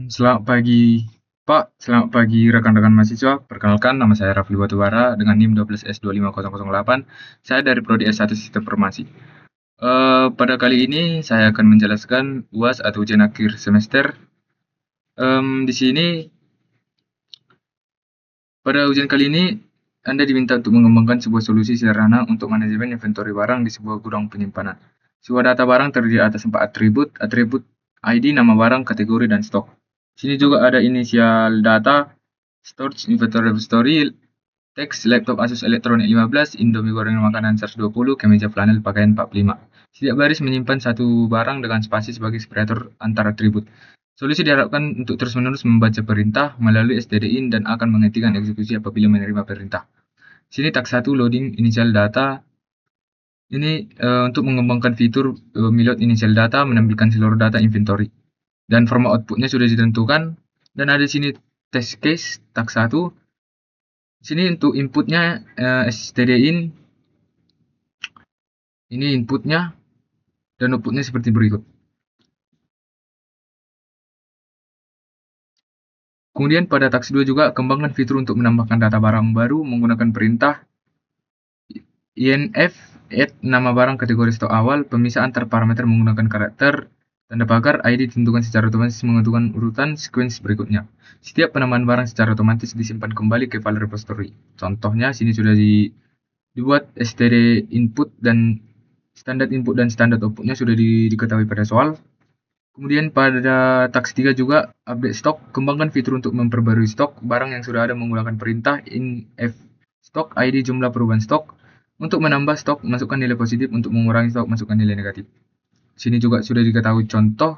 Selamat pagi Pak, selamat pagi rekan-rekan mahasiswa. Perkenalkan, nama saya Rafli Batubara dengan NIM 12S25008. Saya dari Prodi S1 Sistem Informasi. Pada kali ini saya akan menjelaskan UAS atau ujian akhir semester. Di sini pada ujian kali ini Anda diminta untuk mengembangkan sebuah solusi sederhana untuk manajemen inventory barang di sebuah gudang penyimpanan. Sebuah data barang terdiri atas 4 atribut ID, nama barang, kategori, dan stok. Sini juga ada inisial data, storage, inventory repository, teks, laptop Asus Elektronik 15, Indomie goreng makanan 120, kemeja flanel pakaian 45. Setiap baris menyimpan satu barang dengan spasi sebagai separator antar atribut. Solusi diharapkan untuk terus-menerus membaca perintah melalui stdin dan akan menghentikan eksekusi apabila menerima perintah. Sini tag 1 loading initial data. Ini untuk mengembangkan fitur reload initial data menampilkan seluruh data inventory. Dan format outputnya sudah ditentukan. Dan ada di sini test case tag 1. Sini untuk inputnya stdin. Ini inputnya dan outputnya seperti berikut. Kemudian pada taks 2 juga kembangkan fitur untuk menambahkan data barang baru menggunakan perintah inf add nama barang kategori stok awal, pemisah antar parameter menggunakan karakter, tanda pagar, ID ditentukan secara otomatis menentukan urutan sequence berikutnya. Setiap penambahan barang secara otomatis disimpan kembali ke file repository. Contohnya sini sudah dibuat std input dan standar outputnya sudah diketahui pada soal. Kemudian pada taks 3 juga update stok, kembangkan fitur untuk memperbarui stok barang yang sudah ada menggunakan perintah inf stok ID jumlah perubahan stok. Untuk menambah stok, masukkan nilai positif, untuk mengurangi stok, masukkan nilai negatif. Sini juga sudah diketahui contoh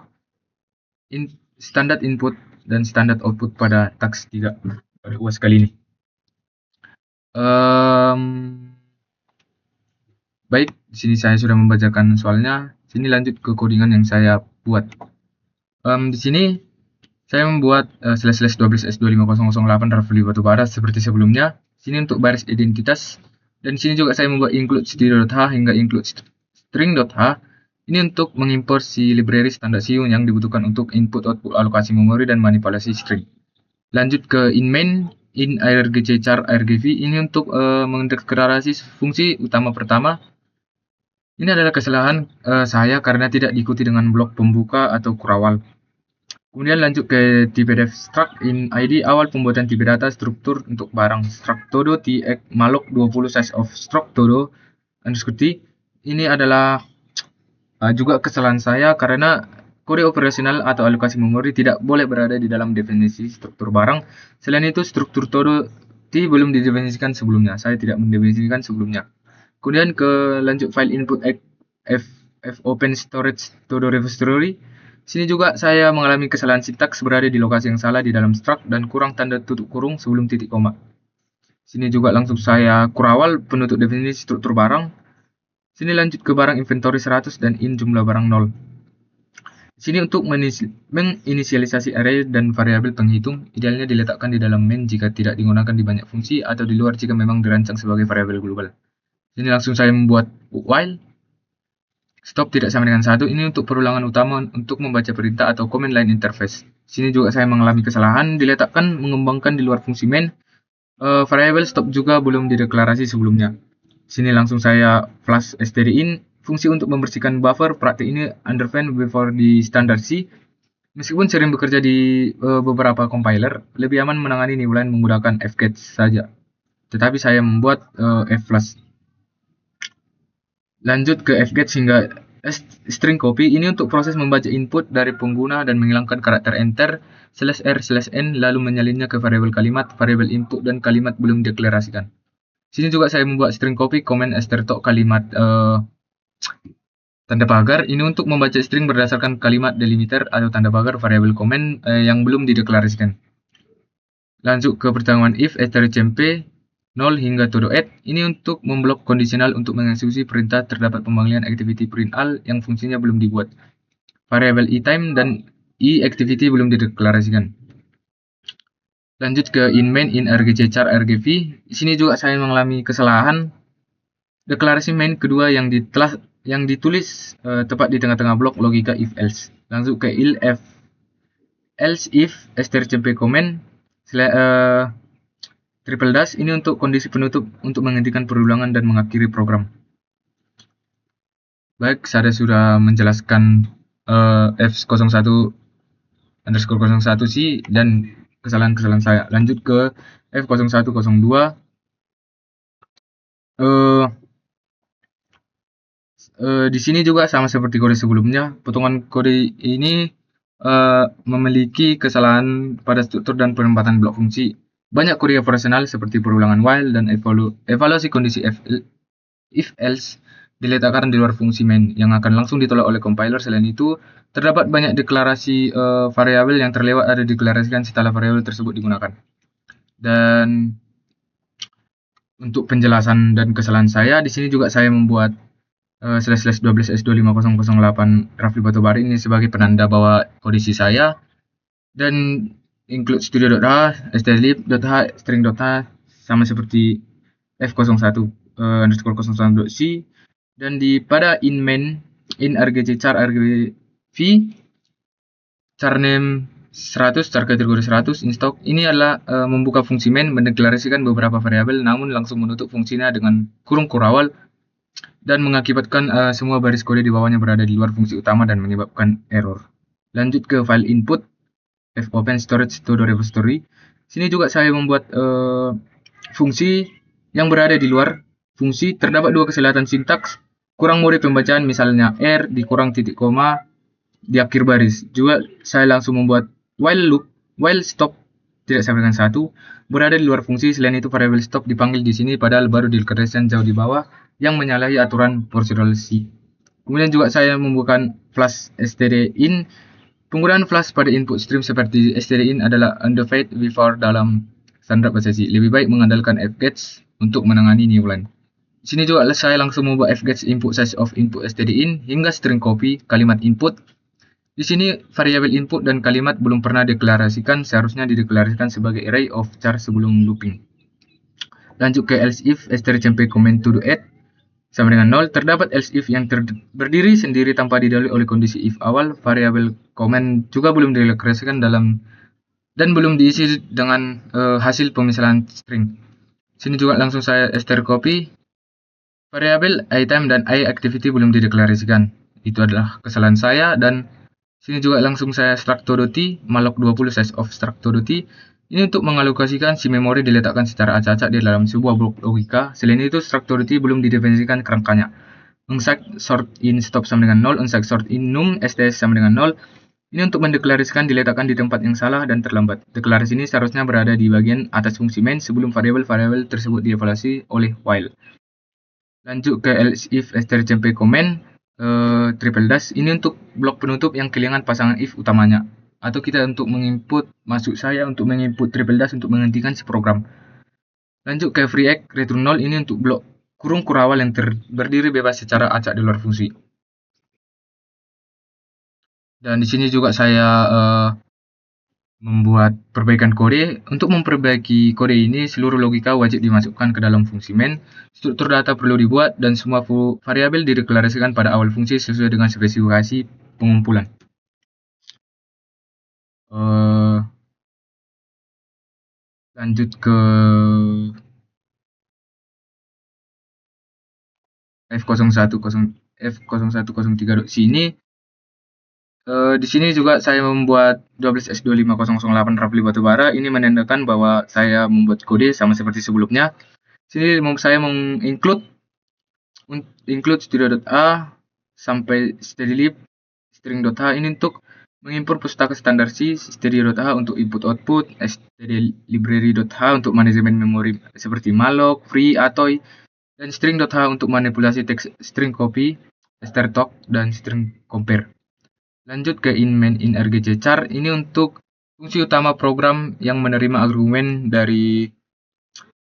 standar input dan standar output pada taks 3 pada UAS kali ini. Baik, di sini saya sudah membacakan soalnya. Sini lanjut ke codingan yang saya buat. Di sini saya membuat //12S25008 Rafli Batubara seperti sebelumnya. Sini untuk baris identitas. Dan di sini juga saya membuat include std.h hingga include string.h. Ini untuk mengimport si library standar CU yang dibutuhkan untuk input output alokasi memori dan manipulasi string. Lanjut ke in main, in argc-char argv. Ini untuk mendeklarasi fungsi utama pertama. Ini adalah kesalahan saya karena tidak diikuti dengan blok pembuka atau kurawal. Kemudian lanjut ke tipe def struct in ID awal pembuatan tipe data struktur untuk barang struct todo t malloc 20 size of struct todo underscore t. Ini adalah juga kesalahan saya karena kode operasional atau alokasi memori tidak boleh berada di dalam definisi struktur barang. Selain itu struktur todo t belum didefinisikan sebelumnya. Saya tidak mendefinisikan sebelumnya. Kemudian ke lanjut file input f open storage todo repository. Sini juga saya mengalami kesalahan sintaks berada di lokasi yang salah di dalam struct dan kurang tanda tutup kurung sebelum titik koma. Sini juga langsung saya kurawal penutup definisi struktur barang. Sini lanjut ke barang inventory 100 dan in jumlah barang 0. Sini untuk menginisialisasi array dan variabel penghitung, idealnya diletakkan di dalam main jika tidak digunakan di banyak fungsi atau di luar jika memang dirancang sebagai variabel global. Sini langsung saya membuat while stop tidak sama dengan 1. Ini untuk perulangan utama untuk membaca perintah atau command line interface. Sini juga saya mengalami kesalahan, diletakkan mengembangkan di luar fungsi main. Variabel stop juga belum dideklarasi sebelumnya. Sini langsung saya flash stdin. Fungsi untuk membersihkan buffer praktik ini underfan before di standard C. Meskipun sering bekerja di beberapa compiler, lebih aman menangani newline menggunakan fget saja. Tetapi saya membuat flash. Lanjut ke fget hingga string copy. Ini untuk proses membaca input dari pengguna dan menghilangkan karakter enter /r/n lalu menyalinnya ke variabel kalimat, variabel input dan kalimat belum deklarasikan. Sini juga saya membuat string copy comment *tok kalimat tanda pagar. Ini untuk membaca string berdasarkan kalimat delimiter atau tanda pagar variabel comment yang belum dideklarasikan. Lanjut ke pertemuan if *cmp 0 hingga todo add. Ini untuk memblok kondisional untuk mengeksekusi perintah terdapat pemanggilan activity print all yang fungsinya belum dibuat. Variabel etime dan activity belum dideklarasikan. Lanjut ke in main in argc-char argv. Di sini juga saya mengalami kesalahan. Deklarasi main kedua yang ditulis tepat di tengah-tengah blok logika if else. Langsung ke else if strcmp comment triple dash ini untuk kondisi penutup untuk menghentikan perulangan dan mengakhiri program. Baik, saya sudah menjelaskan F01_01C dan kesalahan-kesalahan saya. Lanjut ke F0102. Di sini juga sama seperti kode sebelumnya, potongan kode ini memiliki kesalahan pada struktur dan penempatan blok fungsi. Banyak kode operasional seperti perulangan while dan evaluasi kondisi if else diletakkan di luar fungsi main yang akan langsung ditolak oleh compiler. Selain itu, terdapat banyak deklarasi variabel yang terlewat ada dideklarasikan setelah variabel tersebut digunakan. Dan untuk penjelasan dan kesalahan saya, di sini juga saya membuat //12S25008 Rafli Batubara ini sebagai penanda bahwa kondisi saya, dan include studio.h, stdlib.h, string.h sama seperti F01_01.c, dan pada in main in rgc char rgv char name 100 char kategori 100 in stock ini adalah membuka fungsi main, mendeklarasikan beberapa variabel namun langsung menutup fungsinya dengan kurung kurawal dan mengakibatkan semua baris kode di bawahnya berada di luar fungsi utama dan menyebabkan error. Lanjut ke file input fopen storage to repository. Sini juga saya membuat fungsi yang berada di luar fungsi. Terdapat dua kesalahan sintaks, kurang mode pembacaan, misalnya r dikurang titik koma di akhir baris. Juga saya langsung membuat while loop, while stop tidak sama dengan 1 berada di luar fungsi. Selain itu variabel stop dipanggil di sini padahal baru dideklarasikan jauh di bawah yang menyalahi aturan procedural C. Kemudian juga saya membuka flash stdin. Penggunaan flash pada input stream seperti stdin adalah undefined before dalam standar bahasa C. Lebih baik mengandalkan fgets untuk menangani newline. Di sini juga saya langsung membuat fgets input size of input stdin hingga string copy kalimat input. Di sini variabel input dan kalimat belum pernah deklarasikan, seharusnya dideklarasikan sebagai array of char sebelum looping. Lanjut ke else if strcmp comment to do add sama dengan 0. Terdapat else if yang berdiri sendiri tanpa didahului oleh kondisi if awal. Variabel comment juga belum dideklarasikan dalam dan belum diisi dengan hasil pemisahan string. Sini juga langsung saya strcopy. Variabel item dan iActivity belum dideklarasikan. Itu adalah kesalahan saya. Dan sini juga langsung saya struct.t malloc 20 size of struct.t. Ini untuk mengalokasikan si memori diletakkan secara acak-acak di dalam sebuah blok logika. Selain itu, struct.t belum didefinisikan kerangkanya. Unsack sort in stop sama dengan 0, unsack sort in num sts sama dengan 0. Ini untuk mendeklarasikan diletakkan di tempat yang salah dan terlambat. Deklarasi ini seharusnya berada di bagian atas fungsi main sebelum variabel-variabel tersebut dievaluasi oleh while. Lanjut ke else if strcmp comment triple dash. Ini untuk blok penutup yang kehilangan pasangan if utamanya. Atau kita untuk menginput, maksud saya untuk menginput triple dash untuk menghentikan si program. Lanjut ke free egg return 0. Ini untuk blok kurung kurawal yang berdiri bebas secara acak di luar fungsi. Dan di sini juga saya membuat perbaikan kode. Untuk memperbaiki kode ini, seluruh logika wajib dimasukkan ke dalam fungsi main. Struktur data perlu dibuat dan semua variabel dideklarasikan pada awal fungsi sesuai dengan spesifikasi pengumpulan. Lanjut ke F0103.c ini. Di sini juga saya membuat 12S25008 Rafli Batubara. Ini menandakan bahwa saya membuat kode sama seperti sebelumnya. Sini saya menginclude studio.a sampai stdlib string.h ini untuk mengimport pustaka standar C, studio.h untuk input output, stdlibrary.h untuk manajemen memori seperti malloc, free, atoy, dan string.h untuk manipulasi teks string copy, strtalk, dan string compare. Lanjut ke in main in rgc char. Ini untuk fungsi utama program yang menerima argumen dari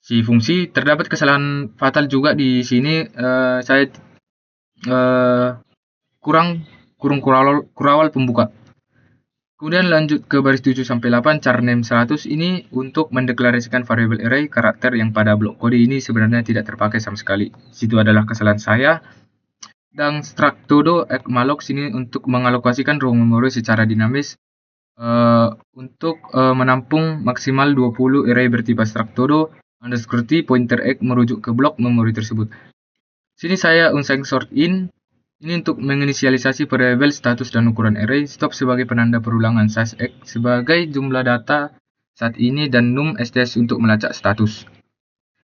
si fungsi. Terdapat kesalahan fatal juga di sini. Saya kurang kurawal pembuka. Kemudian lanjut ke baris 7 sampai 8 char name 100 ini untuk mendeklarasikan variabel array karakter yang pada blok kode ini sebenarnya tidak terpakai sama sekali. Situ adalah kesalahan saya. Dan struct todo malloc sini untuk mengalokasikan ruang memori secara dinamis untuk menampung maksimal 20 array bertipe structodo underscore t pointer x merujuk ke blok memori tersebut. Sini saya unsaing sort in. Ini untuk menginisialisasi variabel status dan ukuran array, stop sebagai penanda perulangan, size x sebagai jumlah data saat ini, dan num sts untuk melacak status.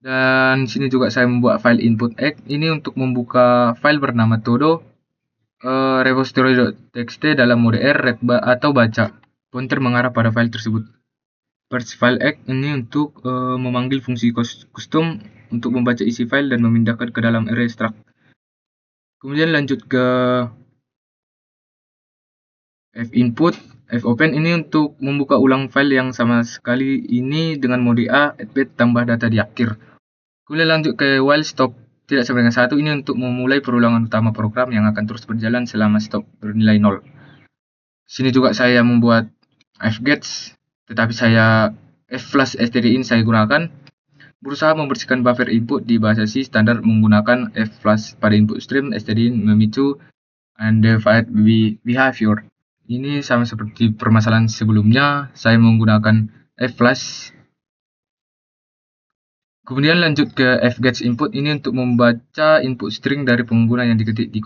Dan sini juga saya membuat file input x. Ini untuk membuka file bernama todo repository.txt dalam mode R, read atau baca. Pointer mengarah pada file tersebut. First file x ini untuk memanggil fungsi custom untuk membaca isi file dan memindahkan ke dalam array struct. Kemudian lanjut ke finput, fopen ini untuk membuka ulang file yang sama sekali ini dengan mode A, add tambah data di akhir. Kemudian lanjut ke while stop tidak sama dengan 1, ini untuk memulai perulangan utama program yang akan terus berjalan selama stop bernilai 0. Sini juga saya membuat fgets, tetapi saya flush_stdin saya gunakan. Berusaha membersihkan buffer input di bahasa C standar menggunakan flush pada input stream, stdin memicu undefined behavior. Ini sama seperti permasalahan sebelumnya, saya menggunakan flush. Kemudian lanjut ke fgets input, ini untuk membaca input string dari pengguna yang diketik di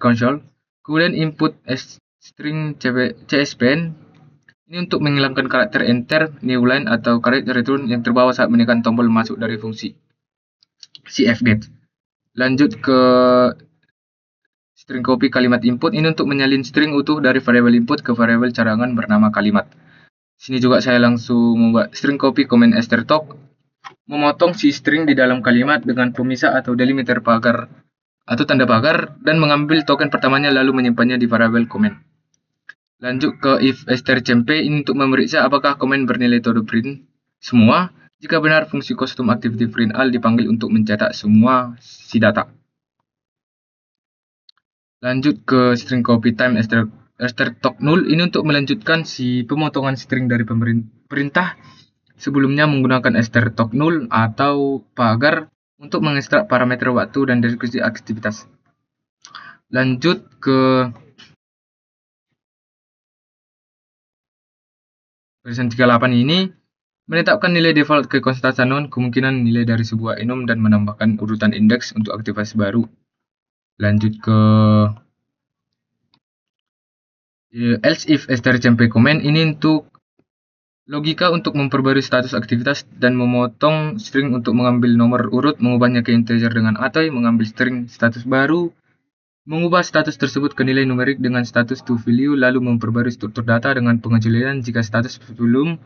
konsol. Kemudian input string cspn, ini untuk menghilangkan karakter enter, new line, atau karakter return yang terbawa saat menekan tombol masuk dari fungsi fgets. Lanjut ke string copy kalimat input, ini untuk menyalin string utuh dari variabel input ke variabel cadangan bernama kalimat. Sini juga saya langsung membuat string copy comment strtalk, memotong si string di dalam kalimat dengan pemisah atau delimiter pagar atau tanda pagar, dan mengambil token pertamanya lalu menyimpannya di variabel comment. Lanjut ke if strcmp, ini untuk memeriksa apakah komen bernilai todo print semua. Jika benar, fungsi custom activity print all dipanggil untuk mencetak semua si data. Lanjut ke string copy time strtalk null, ini untuk melanjutkan si pemotongan string dari perintah sebelumnya menggunakan strtalk null atau pagar untuk mengekstrak parameter waktu dan deskripsi aktivitas. Lanjut ke version 38 ini, menetapkan nilai default ke konstanta non, kemungkinan nilai dari sebuah enum, dan menambahkan urutan indeks untuk aktivasi baru. Lanjut ke else if strcmp comment, ini untuk logika untuk memperbarui status aktivitas dan memotong string untuk mengambil nomor urut, mengubahnya ke integer dengan atoy, mengambil string status baru, mengubah status tersebut ke nilai numerik dengan status to value, lalu memperbarui struktur data dengan pengecualian jika status belum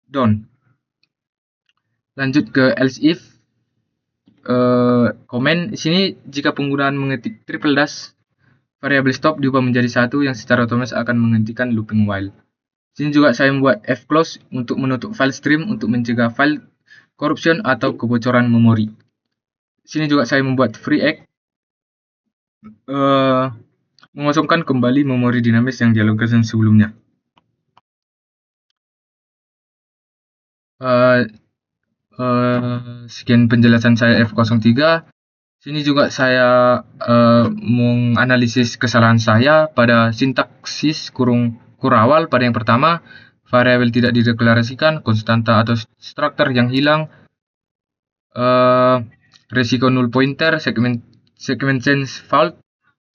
done. Lanjut ke else if comment, sini jika penggunaan mengetik triple dash, variabel stop diubah menjadi 1 yang secara otomatis akan menghentikan looping while. Sini juga saya membuat fclose untuk menutup file stream untuk mencegah file corruption atau kebocoran memori. Sini juga saya membuat freex, mengosongkan kembali memori dinamis yang dialogkan sebelumnya. Sekian penjelasan saya F03. Sini juga saya menganalisis kesalahan saya pada sintaksis kurung awal pada yang pertama, variabel tidak dideklarasikan, konstanta atau struktur yang hilang, resiko null pointer, segment sense fault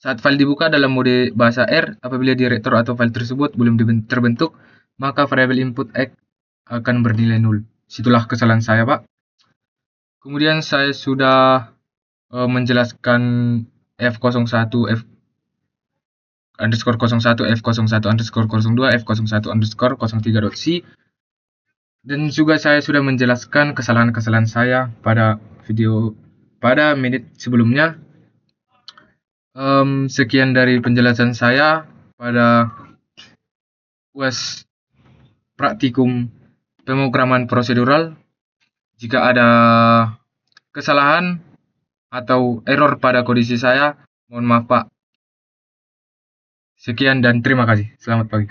saat file dibuka dalam mode bahasa R. Apabila direktur atau file tersebut belum terbentuk, maka variabel input x akan bernilai 0. Situlah kesalahan saya, Pak. Kemudian saya sudah menjelaskan F01, F_01, F01_02, F01_03.c, dan juga saya sudah menjelaskan kesalahan-kesalahan saya pada menit sebelumnya. Sekian dari penjelasan saya pada UAS praktikum pemrograman prosedural. Jika ada kesalahan atau error pada kondisi saya, mohon maaf, Pak. Sekian dan terima kasih. Selamat pagi.